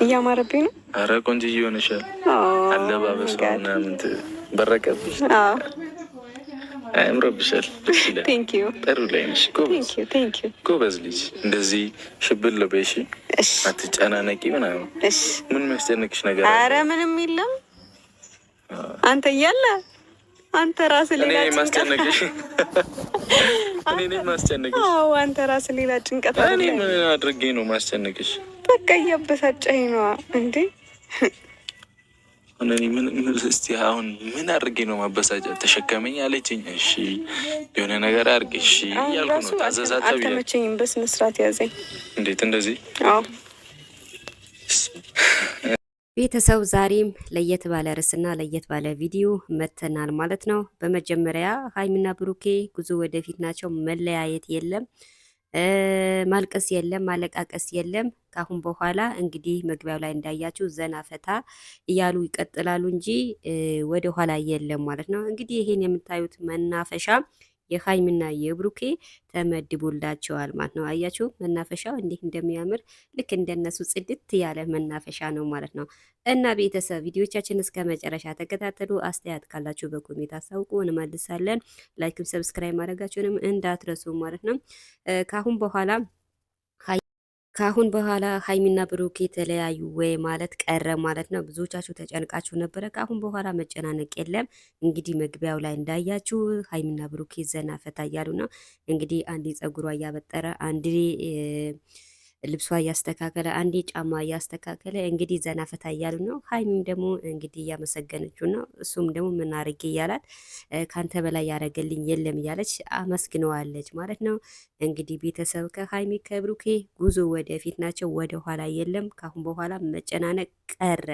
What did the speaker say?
እያማረብኝ ነው። አረ ቆንጆዬ ሆነሻል። አለባበሷ ምናምን በረቀብሽ። አምሮብሻል። ደስ ይላል። ጥሩ ላይ ነሽ። ጎበዝ ልጅ። እንደዚህ ሽብል ለበሽ፣ አትጨናነቂ ምናምን። ምን የሚያስጨንቅሽ ነገር? አረ ምንም የለም። አንተ እያለ አንተ ራስህ ሌላ ማስጨነቅሽ እኔ ማስጨነቅሽ? አዎ አንተ ራስህ ሌላ ጭንቀት። እኔ ምን አድርጌ ነው ማስጨነቅሽ? በቃ እያበሳጨኝ ነዋ እንዴ። ምን እስቲ አሁን ምን አድርጌ ነው ማበሳጨት? ተሸከመኝ አለችኝ። እሺ የሆነ ነገር አድርግ እሺ እያልኩ ነው። ታዘዛት። አልተመቸኝም። በስነ ስርዓት ያዘኝ። እንዴት እንደዚህ? አዎ ቤተሰብ ዛሬም ለየት ባለ ርዕስና ለየት ባለ ቪዲዮ መተናል ማለት ነው። በመጀመሪያ ሀይሚና ብሩኬ ጉዞ ወደፊት ናቸው። መለያየት የለም፣ ማልቀስ የለም፣ ማለቃቀስ የለም። ካሁን በኋላ እንግዲህ መግቢያው ላይ እንዳያችሁ ዘና ፈታ እያሉ ይቀጥላሉ እንጂ ወደ ኋላ የለም ማለት ነው። እንግዲህ ይሄን የምታዩት መናፈሻ የሀይሚና የብሩኬ ተመድቦላቸዋል ማለት ነው። አያችሁ መናፈሻው እንዴት እንደሚያምር ልክ እንደነሱ ጽድት ያለ መናፈሻ ነው ማለት ነው። እና ቤተሰብ ቪዲዮቻችን እስከ መጨረሻ ተከታተሉ። አስተያየት ካላችሁ በኮሜንት አሳውቁ፣ እንመልሳለን። ላይክም ሰብስክራይብ ማድረጋችሁንም እንዳትረሱ ማለት ነው። ካሁን በኋላ ሀይሚና ብሩኬ የተለያዩ ወይ ማለት ቀረ ማለት ነው። ብዙዎቻችሁ ተጨንቃችሁ ነበረ። ካሁን በኋላ መጨናነቅ የለም። እንግዲህ መግቢያው ላይ እንዳያችሁ ሀይሚና ብሩኬ ዘና ፈታ እያሉ ነው። እንግዲህ አንዴ ጸጉሯ እያበጠረ፣ አንዴ ልብሷ እያስተካከለ፣ አንዴ ጫማ እያስተካከለ እንግዲህ ዘና ፈታ እያሉ ነው። ሀይሚም ደግሞ እንግዲህ እያመሰገነችው ነው። እሱም ደግሞ ምን አርጌ እያላት ካንተ በላይ ያደረገልኝ የለም እያለች አመስግነዋለች ማለት ነው። እንግዲህ ቤተሰብ ከሀይሚ ከብሩኬ ጉዞ ወደፊት ናቸው፣ ወደ ኋላ የለም። ካሁን በኋላ መጨናነቅ ቀረ።